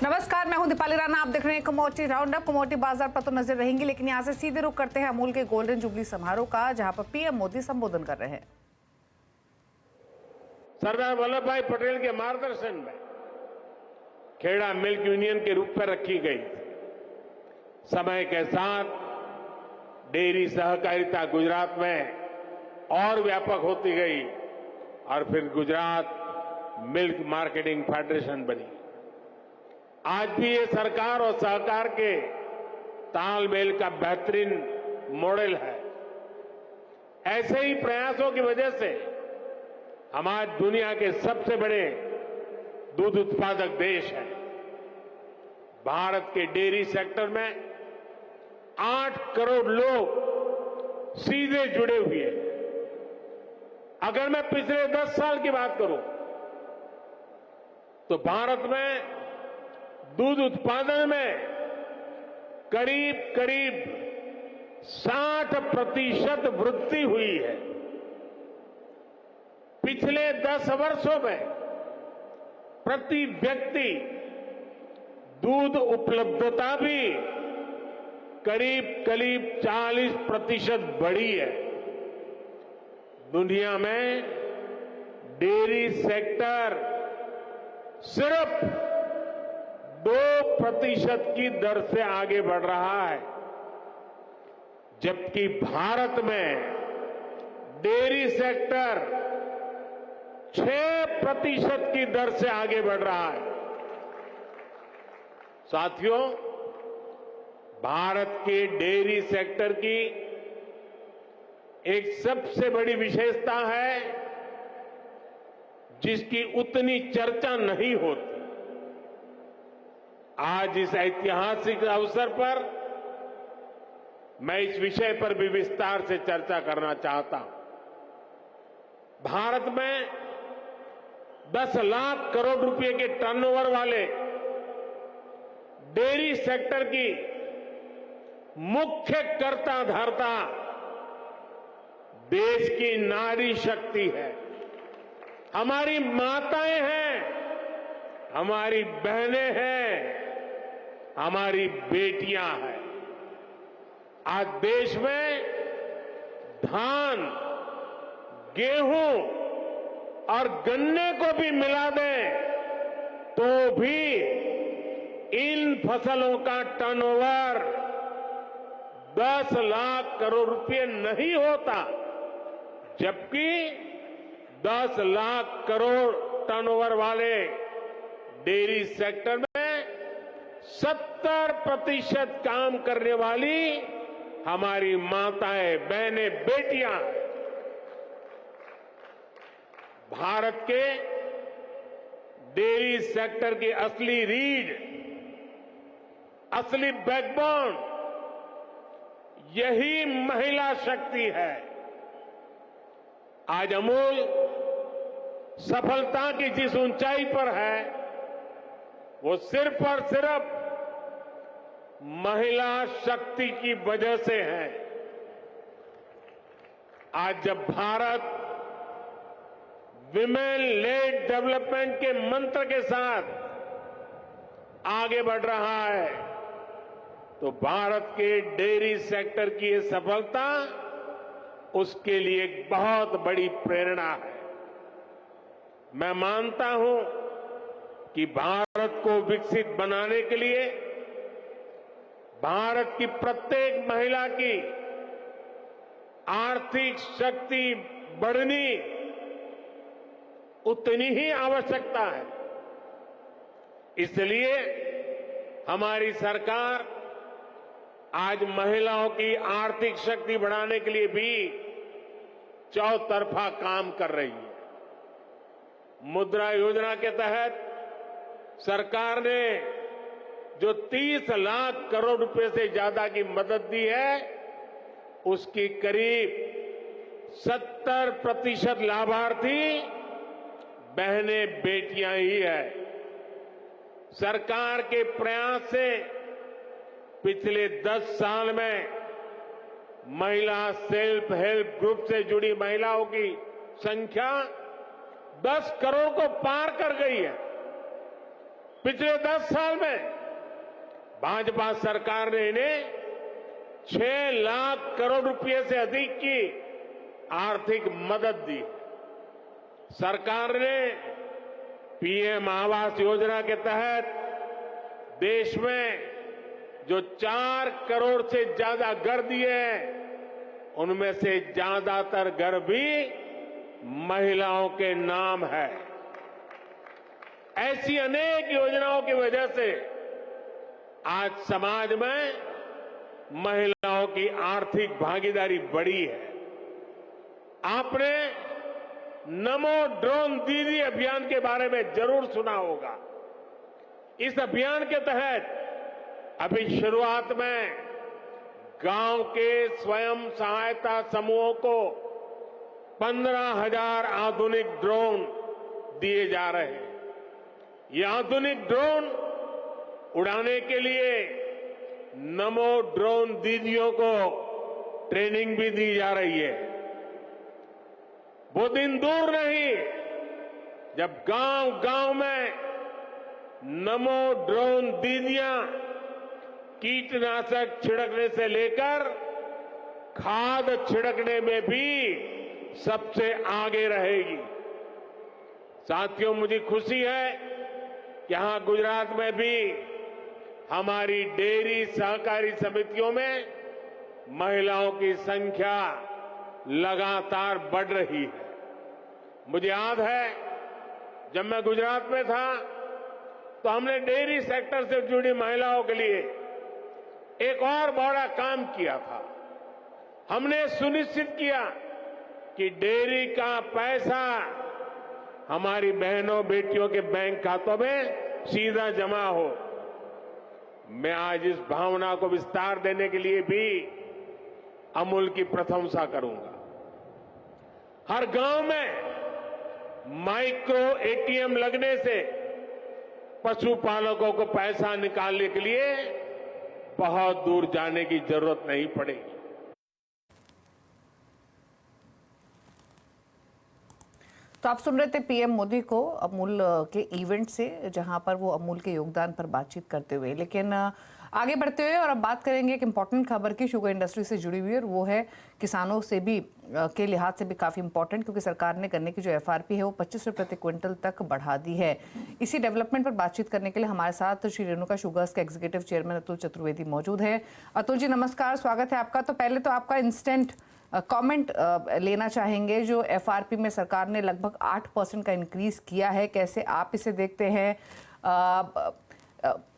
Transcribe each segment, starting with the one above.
नमस्कार, मैं हूं दीपाली राणा। आप देख रहे हैं कमोडिटी राउंडअप। कमोडिटी बाजार पर तो नजर रहेंगी, लेकिन यहां से सीधे रुख करते हैं अमूल के गोल्डन जुबली समारोह का, जहां पर पीएम मोदी संबोधन कर रहे हैं। सरदार वल्लभ भाई पटेल के मार्गदर्शन में खेड़ा मिल्क यूनियन के रूप में रखी गई। समय के साथ डेयरी सहकारिता गुजरात में और व्यापक होती गई और फिर गुजरात मिल्क मार्केटिंग फेडरेशन बनी। आज भी ये सरकार और सहकार के तालमेल का बेहतरीन मॉडल है। ऐसे ही प्रयासों की वजह से हम आज दुनिया के सबसे बड़े दूध उत्पादक देश हैं। भारत के डेयरी सेक्टर में 8 करोड़ लोग सीधे जुड़े हुए हैं। अगर मैं पिछले 10 साल की बात करूं तो भारत में दूध उत्पादन में करीब 60% वृद्धि हुई है। पिछले 10 वर्षों में प्रति व्यक्ति दूध उपलब्धता भी करीब 40% बढ़ी है। दुनिया में डेयरी सेक्टर सिर्फ 2% की दर से आगे बढ़ रहा है, जबकि भारत में डेयरी सेक्टर 6% की दर से आगे बढ़ रहा है। साथियों, भारत के डेयरी सेक्टर की एक सबसे बड़ी विशेषता है जिसकी उतनी चर्चा नहीं होती। आज इस ऐतिहासिक अवसर पर मैं इस विषय पर भी विस्तार से चर्चा करना चाहता हूं। भारत में 10 लाख करोड़ रुपए के टर्नओवर वाले डेयरी सेक्टर की मुख्य कर्ता धर्ता देश की नारी शक्ति है। हमारी माताएं हैं, हमारी बहनें हैं, हमारी बेटियां हैं। आज देश में धान, गेहूं और गन्ने को भी मिला दें तो भी इन फसलों का टर्नओवर 10 लाख करोड़ रुपए नहीं होता, जबकि 10 लाख करोड़ टर्नओवर वाले डेयरी सेक्टर में 70% काम करने वाली हमारी माताएं, बहनें, बेटियां हैं। भारत के डेयरी सेक्टर की असली रीढ़, असली बैकबोन यही महिला शक्ति है। आज अमूल सफलता की जिस ऊंचाई पर है वो सिर्फ और सिर्फ महिला शक्ति की वजह से है। आज जब भारत विमेन लेड डेवलपमेंट के मंत्र के साथ आगे बढ़ रहा है तो भारत के डेयरी सेक्टर की ये सफलता उसके लिए एक बहुत बड़ी प्रेरणा है। मैं मानता हूं कि भारत को विकसित बनाने के लिए भारत की प्रत्येक महिला की आर्थिक शक्ति बढ़नी उतनी ही आवश्यकता है। इसलिए हमारी सरकार आज महिलाओं की आर्थिक शक्ति बढ़ाने के लिए भी चौतरफा काम कर रही है। मुद्रा योजना के तहत सरकार ने जो 30 लाख करोड़ रुपए से ज्यादा की मदद दी है, उसकी करीब 70% लाभार्थी बहनें, बेटियां ही है। सरकार के प्रयास से पिछले 10 साल में महिला सेल्फ हेल्प ग्रुप से जुड़ी महिलाओं की संख्या 10 करोड़ को पार कर गई है। पिछले 10 साल में भाजपा सरकार ने इन्हें 6 लाख करोड़ रुपए से अधिक की आर्थिक मदद दी। सरकार ने पीएम आवास योजना के तहत देश में जो 4 करोड़ से ज्यादा घर दिए हैं, उनमें से ज्यादातर घर भी महिलाओं के नाम है। ऐसी अनेक योजनाओं की वजह से आज समाज में महिलाओं की आर्थिक भागीदारी बढ़ी है। आपने नमो ड्रोन दीदी अभियान के बारे में जरूर सुना होगा। इस अभियान के तहत अभी शुरुआत में गांव के स्वयं सहायता समूहों को 15,000 आधुनिक ड्रोन दिए जा रहे हैं। ये आधुनिक ड्रोन उड़ाने के लिए नमो ड्रोन दीदियों को ट्रेनिंग भी दी जा रही है। वो दिन दूर नहीं जब गांव-गांव में नमो ड्रोन दीदियां कीटनाशक छिड़कने से लेकर खाद छिड़कने में भी सबसे आगे रहेगी। साथियों, मुझे खुशी है कि यहां गुजरात में भी हमारी डेयरी सहकारी समितियों में महिलाओं की संख्या लगातार बढ़ रही है। मुझे याद है जब मैं गुजरात में था तो हमने डेयरी सेक्टर से जुड़ी महिलाओं के लिए एक और बड़ा काम किया था। हमने सुनिश्चित किया कि डेयरी का पैसा हमारी बहनों बेटियों के बैंक खातों में सीधा जमा हो। मैं आज इस भावना को विस्तार देने के लिए भी अमूल की प्रशंसा करूंगा। हर गांव में माइक्रो एटीएम लगने से पशुपालकों को पैसा निकालने के लिए बहुत दूर जाने की जरूरत नहीं पड़ेगी। तो आप सुन रहे थे पीएम मोदी को अमूल के इवेंट से, जहां पर वो अमूल के योगदान पर बातचीत करते हुए। लेकिन आगे बढ़ते हुए और अब बात करेंगे एक इंपॉर्टेंट खबर की, शुगर इंडस्ट्री से जुड़ी हुई, और वो है किसानों से भी के लिहाज से भी काफ़ी इंपॉर्टेंट, क्योंकि सरकार ने गन्ने की जो एफआरपी है वो 25 रुपये प्रति क्विंटल तक बढ़ा दी है। इसी डेवलपमेंट पर बातचीत करने के लिए हमारे साथ श्री रेणुका शुगर्स के एग्जीक्यूटिव चेयरमैन अतुल चतुर्वेदी मौजूद है। अतुल जी नमस्कार, स्वागत है आपका। तो पहले तो आपका इंस्टेंट कमेंट लेना चाहेंगे। जो एफआरपी में सरकार ने लगभग 8% का इंक्रीज किया है, कैसे आप इसे देखते हैं?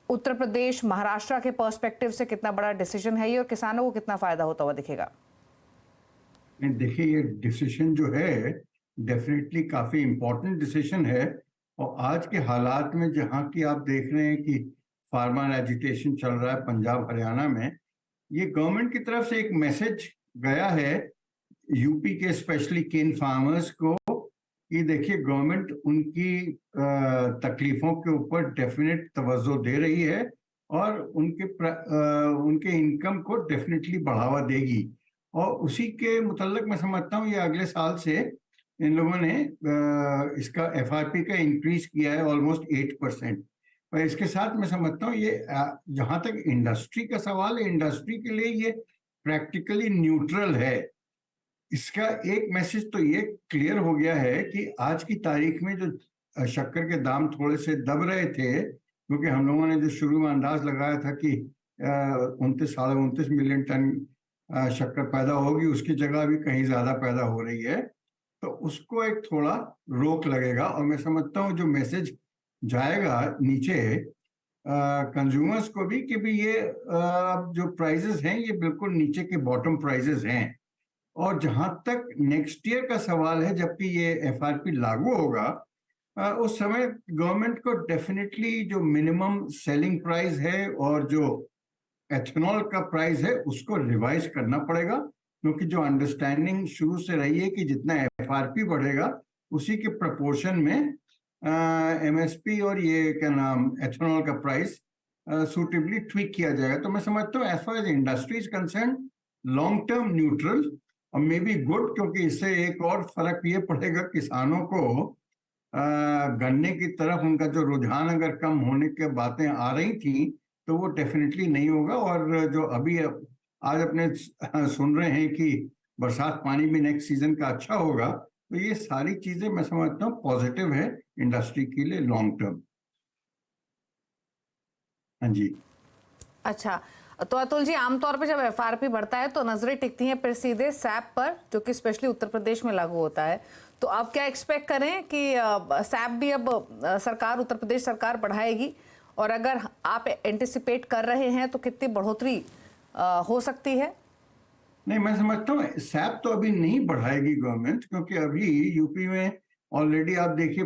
उत्तर प्रदेश, महाराष्ट्र के पर्सपेक्टिव से कितना बड़ा डिसीजन है ये, और किसानों को कितना फायदा होता हुआ दिखेगा? देखिए, ये डिसीजन जो है डेफिनेटली काफी इम्पोर्टेंट डिसीजन है। और आज के हालात में जहाँ की आप देख रहे हैं कि फार्मर एजिटेशन चल रहा है पंजाब हरियाणा में, ये गवर्नमेंट की तरफ से एक मैसेज गया है यूपी के स्पेशली केन फार्मर्स को कि देखिए गवर्नमेंट उनकी तकलीफों के ऊपर डेफिनेट तवज्जो दे रही है और उनके इनकम को डेफिनेटली बढ़ावा देगी। और उसी के मुतल्लिक मैं समझता हूँ ये अगले साल से इन लोगों ने इसका एफआरपी का इंक्रीज किया है ऑलमोस्ट 8%। और इसके साथ मैं समझता हूँ ये जहाँ तक इंडस्ट्री का सवाल है, इंडस्ट्री के लिए ये प्रैक्टिकली न्यूट्रल है। इसका एक मैसेज तो ये क्लियर हो गया है कि आज की तारीख में जो शक्कर के दाम थोड़े से दब रहे थे, क्योंकि हम लोगों ने जो शुरू में अंदाज लगाया था कि 29 मिलियन टन शक्कर पैदा होगी, उसकी जगह अभी कहीं ज्यादा पैदा हो रही है, तो उसको एक थोड़ा रोक लगेगा। और मैं समझता हूँ जो मैसेज जाएगा नीचे कंज्यूमर्स को भी कि भी ये जो प्राइजेस हैं ये बिल्कुल नीचे के बॉटम प्राइजेस हैं। और जहां तक नेक्स्ट ईयर का सवाल है, जबकि ये एफआरपी लागू होगा, उस समय गवर्नमेंट को डेफिनेटली जो मिनिमम सेलिंग प्राइस है और जो एथेनॉल का प्राइस है उसको रिवाइज करना पड़ेगा, क्योंकि जो अंडरस्टैंडिंग शुरू से रही है कि जितना एफआरपी बढ़ेगा उसी के प्रपोर्शन में एमएसपी और ये क्या नाम एथेनॉल का प्राइस सूटेबली ट्वीक किया जाएगा। तो मैं समझता हूँ as far as industry is concern long term neutral और मे बी गुड, क्योंकि इससे एक और फर्क ये पड़ेगा किसानों को गन्ने की तरफ उनका जो रुझान अगर कम होने की बातें आ रही थी, तो वो डेफिनेटली नहीं होगा। और जो अभी आज अपने सुन रहे हैं कि बरसात पानी भी नेक्स्ट सीजन का अच्छा होगा, तो ये सारी चीजें मैं समझता हूँ पॉजिटिव है इंडस्ट्री के लिए लॉन्ग टर्म। हाँ जी। अच्छा, तो अतुल जी, आमतौर पे जब एफआरपी बढ़ता है तो नजरें टिकती हैं फिर सीधे सैप पर, जो कि स्पेशली उत्तर प्रदेश में लागू होता है। तो आप क्या एक्सपेक्ट करें कि सैप भी अब सरकार, उत्तर प्रदेश सरकार बढ़ाएगी? और अगर आप एंटिसिपेट कर रहे हैं तो कितनी बढ़ोतरी हो सकती है? नहीं, मैं समझता हूँ सैप तो अभी नहीं बढ़ाएगी गवर्नमेंट, क्योंकि अभी यूपी में ऑलरेडी आप देखिए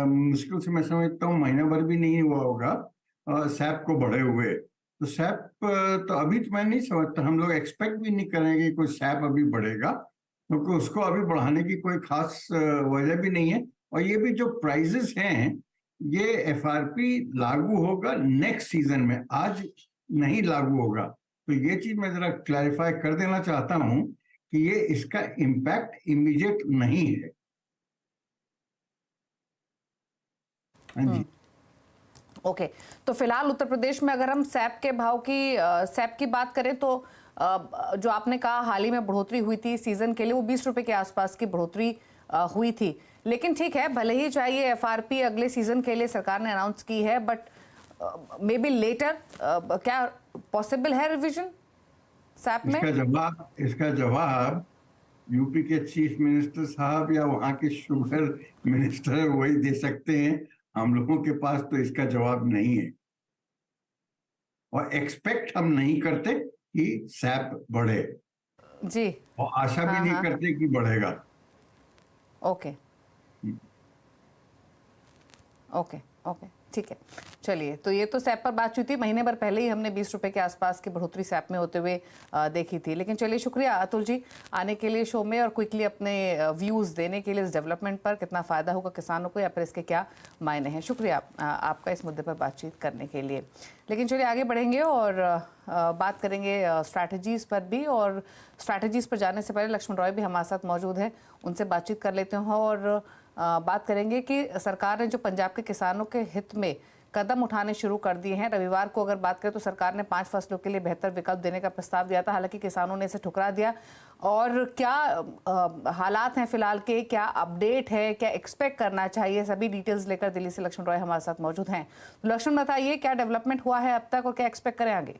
मुश्किल से मैं समझता हूँ महीना भर भी नहीं हुआ होगा सैप को बढ़े हुए। तो सैप तो अभी तो मैं नहीं समझता, हम लोग एक्सपेक्ट भी नहीं करेंगे कोई सैप अभी बढ़ेगा, क्योंकि उसको अभी बढ़ाने की कोई खास वजह भी नहीं है। और ये भी जो प्राइजेस हैं, ये एफआरपी लागू होगा नेक्स्ट सीजन में, आज नहीं लागू होगा। तो ये चीज मैं जरा क्लैरिफाई कर देना चाहता हूं कि ये इसका इम्पैक्ट इमीडिएट नहीं है। हाँ जी। ओके, तो फिलहाल उत्तर प्रदेश में अगर हम सैप की बात करें तो जो आपने कहा हाल ही में बढ़ोतरी हुई थी सीजन के लिए, वो 20 रुपए के आसपास की बढ़ोतरी हुई थी। लेकिन ठीक है, भले ही चाहिए एफआरपी अगले सीजन के लिए सरकार ने अनाउंस की है, बट मे बी लेटर, क्या पॉसिबल है रिवीजन सैप में? इसका जवाब यूपी के चीफ मिनिस्टर साहब या वहां के शुगर मिनिस्टर वही दे सकते हैं। हम लोगों के पास तो इसका जवाब नहीं है, और एक्सपेक्ट हम नहीं करते कि सैप बढ़े, जी, और आशा भी नहीं करते कि बढ़ेगा। ओके ओके ओके, ठीक है। चलिए, तो ये तो सैप पर बात हुई थी, महीने भर पहले ही हमने 20 रुपए के आसपास की बढ़ोतरी सैप में होते हुए देखी थी। लेकिन चलिए, शुक्रिया अतुल जी आने के लिए शो में और क्विकली अपने व्यूज़ देने के लिए इस डेवलपमेंट पर, कितना फ़ायदा होगा किसानों को या फिर इसके क्या मायने हैं। शुक्रिया आपका इस मुद्दे पर बातचीत करने के लिए। लेकिन चलिए आगे बढ़ेंगे और बात करेंगे स्ट्रैटेजीज़ पर भी। और स्ट्रैटेजीज़ पर जाने से पहले लक्ष्मण रॉय भी हमारे साथ मौजूद हैं, उनसे बातचीत कर लेते हैं और बात करेंगे कि सरकार ने जो पंजाब के किसानों के हित में कदम उठाने शुरू कर दिए हैं। रविवार को अगर बात करें तो सरकार ने 5 फसलों के लिए बेहतर विकल्प देने का प्रस्ताव दिया था, हालांकि किसानों ने इसे ठुकरा दिया। और क्या हालात हैं फिलहाल के, क्या अपडेट है, क्या एक्सपेक्ट करना चाहिए, सभी डिटेल्स लेकर दिल्ली से लक्ष्मण रॉय हमारे साथ मौजूद हैं। तो लक्ष्मण, बताइए क्या डेवलपमेंट हुआ है अब तक और क्या एक्सपेक्ट करें आगे?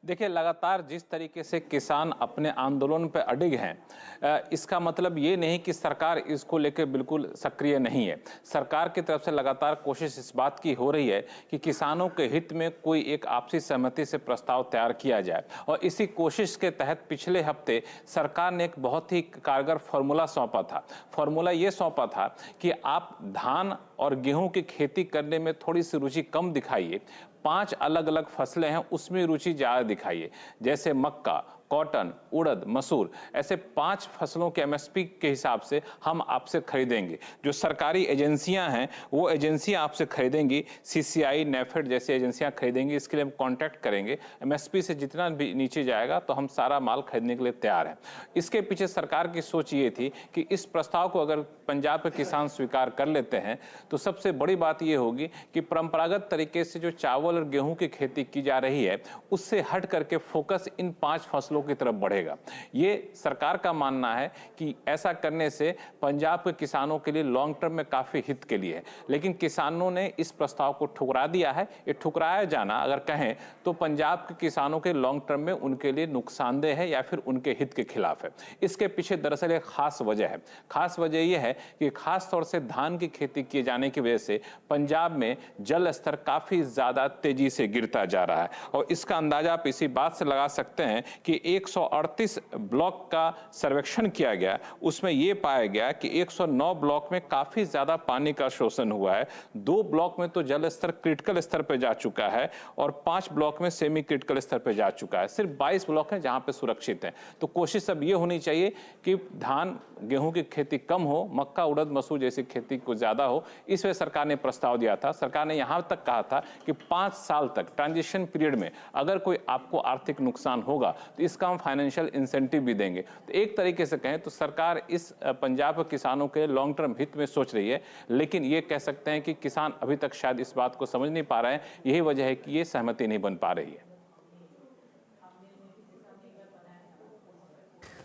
देखिए, लगातार जिस तरीके से किसान अपने आंदोलन पर अडिग हैं, इसका मतलब ये नहीं कि सरकार इसको लेकर बिल्कुल सक्रिय नहीं है। सरकार की तरफ से लगातार कोशिश इस बात की हो रही है कि किसानों के हित में कोई एक आपसी सहमति से प्रस्ताव तैयार किया जाए। और इसी कोशिश के तहत पिछले हफ्ते सरकार ने एक बहुत ही कारगर फॉर्मूला सौंपा था। फॉर्मूला ये सौंपा था कि आप धान और गेहूं की खेती करने में थोड़ी सी रुचि कम दिखाइए, 5 अलग अलग फसलें हैं उसमें रुचि ज़्यादा दिखाइए, जैसे मक्का, कॉटन, उड़द, मसूर, ऐसे 5 फसलों के एमएसपी के हिसाब से हम आपसे खरीदेंगे। जो सरकारी एजेंसियां हैं वो एजेंसियां आपसे खरीदेंगी, सीसीआई, नेफेड जैसी एजेंसियां खरीदेंगी। इसके लिए हम कांटेक्ट करेंगे, एमएसपी से जितना भी नीचे जाएगा तो हम सारा माल खरीदने के लिए तैयार हैं। इसके पीछे सरकार की सोच ये थी कि इस प्रस्ताव को अगर पंजाब के किसान स्वीकार कर लेते हैं तो सबसे बड़ी बात ये होगी कि परंपरागत तरीके से जो चावल और गेहूं की खेती की जा रही है उससे हट करके फोकस इन 5 फसलों की तरफ बढ़ेगा। ये सरकार का मानना है कि ऐसा करने से पंजाब के किसानों के लिए लॉन्ग टर्म में काफी हित के लिए है। लेकिन किसानों ने इस प्रस्ताव को ठुकरा दिया है। ये ठुकराया जाना अगर कहें तो पंजाब के किसानों के लॉन्ग टर्म में उनके लिए नुकसानदेह है या फिर उनके हित के खिलाफ है। इसके पीछे दरअसल एक खास वजह है। खास वजह यह है कि खास तौर से धान की खेती किए जाने की वजह से पंजाब में जल स्तर काफी ज्यादा तेजी से गिरता जा रहा है। और इसका अंदाजा आप इसी बात से लगा सकते हैं कि 138 ब्लॉक का सर्वेक्षण किया गया, उसमें यह पाया गया कि 109 ब्लॉक में काफी ज्यादा पानी का शोषण हुआ है। 2 ब्लॉक में तो जल स्तर क्रिटिकल स्तर पर जा चुका है और 5 ब्लॉक में सेमी क्रिटिकल स्तर पर जा चुका है। सिर्फ 22 ब्लॉक हैं जहां पे सुरक्षित है। तो कोशिश अब यह होनी चाहिए कि धान गेहूं की खेती कम हो, मक्का, उड़द, मसूर जैसी खेती को ज्यादा हो। इस वजह सरकार ने प्रस्ताव दिया था। सरकार ने यहां तक कहा था कि 5 साल तक ट्रांजिशन पीरियड में अगर कोई आपको आर्थिक नुकसान होगा तो इस इसका हम फाइनेंशियल इंसेंटिव भी देंगे। तो एक तरीके से कहें तो सरकार इस पंजाब के किसानों के लॉन्ग टर्म हित में सोच रही है, लेकिन ये कह सकते हैं कि किसान अभी तक शायद इस बात को समझ नहीं पा रहे हैं। यही वजह है कि ये सहमति नहीं बन पा रही है।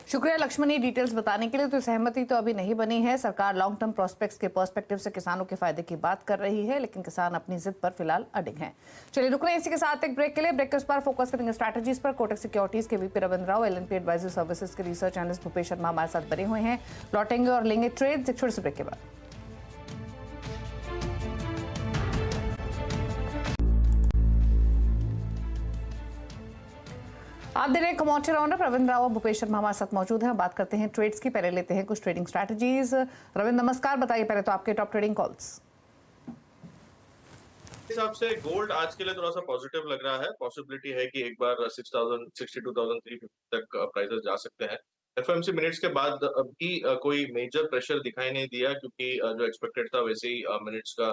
शुक्रिया लक्ष्मणी डिटेल्स बताने के लिए। तो सहमति तो अभी नहीं बनी है। सरकार लॉन्ग टर्म प्रोस्पेक्ट्स के पर्सपेक्टिव से किसानों के फायदे की बात कर रही है, लेकिन किसान अपनी जिद पर फिलहाल अडिग हैं। चलिए रुक रहे हैं इसी के साथ एक ब्रेक के लिए। ब्रेक के उस पर फोकस करेंगे स्ट्रैटेजीज पर। कोटक सिक्योरिटीज के VP Ravindra Rao, LNP advisory services के रिसर्च एनालिस्ट भूपेश शर्मा हमारे साथ बने हुए हैं। लौटेंगे और लेंगे ट्रेड एक छोटे से ब्रेक के बाद। आप दे रहे हैं कमोडिटी राउंडअप। रविंद्र राव और भूपेश शर्मा हमारे साथ मौजूद हैं। बात करते हैं ट्रेड्स की। पहले लेते हैं कुछ ट्रेडिंग स्ट्रैटेजीज। रविंद्र नमस्कार, बताइए पहले तो आपके टॉप ट्रेडिंग कॉल्स। हिसाब से गोल्ड आज के लिए थोड़ा सा पॉजिटिव लग रहा है। पॉसिबिलिटी है कि एक बार 62,350 तक प्राइसेस जा सकते हैं। एफओएमसी मिनट्स के बाद भी कोई मेजर प्रेशर दिखाई नहीं दिया, क्योंकि जो एक्सपेक्टेड था वैसे ही मिनट्स का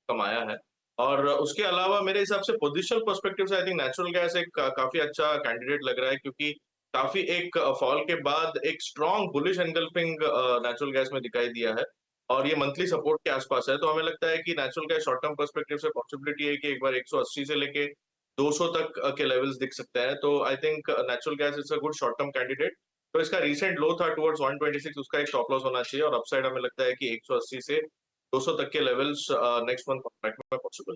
कम आया है। और उसके अलावा मेरे हिसाब से पोजिशनल पर्सपेक्टिव से आई थिंक नेचुरल गैस एक काफी अच्छा कैंडिडेट लग रहा है, क्योंकि काफी एक फॉल के बाद एक strong bullish engulfing natural gas में दिखाई दिया है और ये मंथली सपोर्ट के आसपास है। तो हमें लगता है कि natural gas short term perspective से पॉसिबिलिटी है कि एक बार 180 से लेके 200 तक के लेवल्स दिख सकते हैं। तो I think natural gas is a good short term candidate. तो इसका रिसेंट लो था टुवर्ड्स 126, उसका एक स्टॉप लॉस होना चाहिए और अपसाइड हमें लगता है कि 180 से 200 तक के लेवल्स नेक्स्ट मंथ कॉन्ट्रैक्ट में पॉसिबल।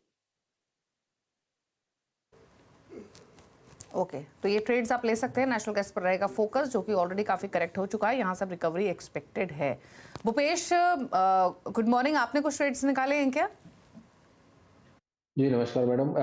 ओके, तो ये ट्रेड्स आप ले सकते हैं। नेशनल गैस पर रहेगा फोकस, जो कि ऑलरेडी काफी करेक्ट हो चुका है। यहाँ से रिकवरी एक्सपेक्टेड है। Bhupesh, good morning. आपने कुछ ट्रेड्स निकाले हैं क्या? जी नमस्कार मैडम।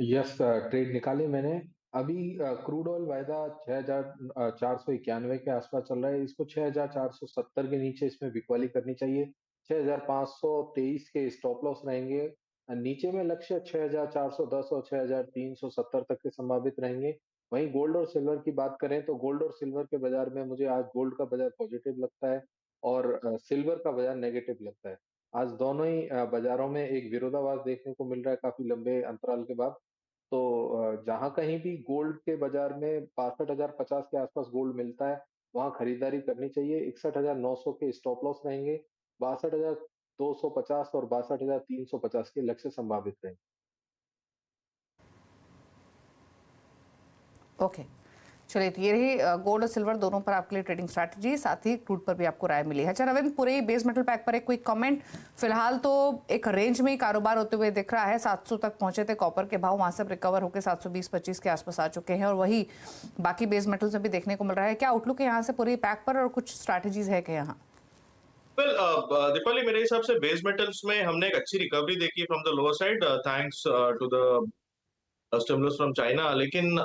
यस, ट्रेड निकाले मैंने। अभी क्रूड ऑयल वायदा 6,491 के आसपास चल रहा है। इसको 6,470 के नीचे इसमें बिकवाली करनी चाहिए। 6,523 के स्टॉप लॉस रहेंगे। नीचे में लक्ष्य 6,410 और 6,370 तक के संभावित रहेंगे। वहीं गोल्ड और सिल्वर की बात करें तो गोल्ड और सिल्वर के बाजार में मुझे आज गोल्ड का बाजार पॉजिटिव लगता है और सिल्वर का बाजार नेगेटिव लगता है। आज दोनों ही बाजारों में एक विरोधाभास देखने को मिल रहा है काफी लंबे अंतराल के बाद। तो जहां कहीं भी गोल्ड के बाजार में 62,050 के आसपास गोल्ड मिलता है, वहां खरीदारी करनी चाहिए। 61,900 के स्टॉप लॉस रहेंगे। 62,250 और 62,350 के लक्ष्य संभावित रहेंगे। ओके, चलिए, तो ये रही गोल्ड और सिल्वर दोनों पर आपके लिए ट्रेडिंग स्ट्रैटेजी। साथ ही क्रूड पर भी आपको राय मिली है। अच्छा रविंद्र, पूरे बेस मेटल पैक पर एक क्विक कमेंट। फिलहाल तो एक रेंज में ही कारोबार होते हुए दिख रहा है। 700 तक पहुंचे थे कॉपर के भाव, वहां से रिकवर होकर 720-25 के आसपास आ चुके हैं और वही बाकी बेस मेटल्स में भी देखने को मिल रहा है। क्या आउटलुक है यहाँ से पूरी पैक पर और कुछ स्ट्रैटेजीज है क्या यहाँ? वेल दीपाली, मेरे हिसाब से बेस मेटल्स में हमने एक अच्छी रिकवरी देखी from the lower side thanks to the stimulus from China. लेकिन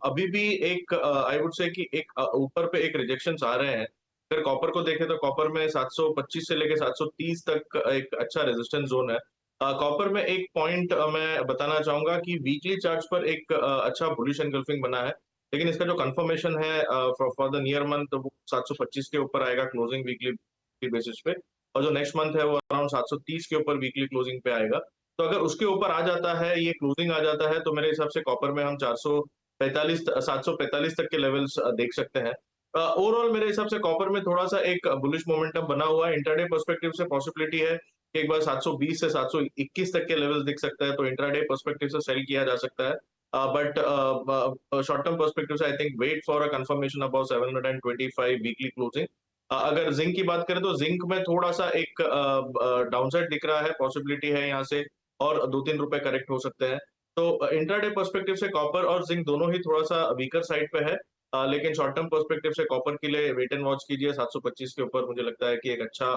अभी भी एक आई वुड से कि एक ऊपर पे एक रिजेक्शंस आ रहे हैं। अगर कॉपर को देखें तो कॉपर में 725 से लेके 730 तक एक अच्छा रेजिस्टेंस जोन है। कॉपर में एक पॉइंट मैं बताना चाहूंगा कि वीकली चार्ट्स पर एक अच्छा बुलिश एनगल्फिंग बना है, लेकिन इसका जो कंफर्मेशन है फॉर द नियर मंथ वो 725 के ऊपर आएगा क्लोजिंग वीकली बेसिस पे, और जो नेक्स्ट मंथ है वो अराउंड 730 के ऊपर वीकली क्लोजिंग पे आएगा। तो अगर उसके ऊपर आ जाता है, ये क्लोजिंग आ जाता है, तो मेरे हिसाब से कॉपर में हम 745 तक के लेवल्स देख सकते हैं। ओवरऑल मेरे हिसाब से कॉपर में थोड़ा सा एक बुलिश मोमेंटम बना हुआ है। इंट्राडे पर्सपेक्टिव से पॉसिबिलिटी है कि एक बार 720 से 721 तक के लेवल्स दिख सकता है, तो इंट्राडे पर्सपेक्टिव से सेल किया जा सकता है। बट शॉर्ट टर्म पर्सपेक्टिव से I think wait for a confirmation about 725 weekly closing. अगर जिंक की बात करें तो जिंक में थोड़ा सा एक डाउनसाइड दिख रहा है, पॉसिबिलिटी है यहाँ से और 2-3 रुपए करेक्ट हो सकते हैं। तो इंट्राडे पर्सपेक्टिव से कॉपर और जिंक दोनों ही थोड़ा सा वीकर साइड पे है, लेकिन शॉर्ट टर्म पर्सपेक्टिव से कॉपर के लिए वेट एंड वॉच कीजिए। 725 के ऊपर मुझे लगता है कि एक अच्छा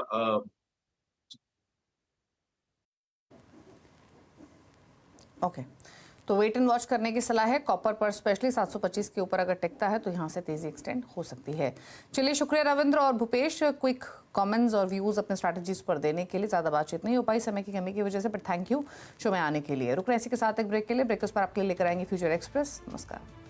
ओके, तो वेट एंड वॉच करने की सलाह है कॉपर पर, स्पेशली 725 के ऊपर अगर टिकता है तो यहाँ से तेजी एक्सटेंड हो सकती है। चलिए, शुक्रिया रविंद्र और भूपेश क्विक कमेंट्स और व्यूज अपने स्ट्रैटेजीज पर देने के लिए। ज़्यादा बातचीत नहीं हो पाई समय की कमी की वजह से, बट थैंक यू शो में आने के लिए। रुक रहे इसी के साथ एक ब्रेक के लिए। ब्रेक पर आपके लिए लेकर आएंगे फ्यूचर एक्सप्रेस। नमस्कार।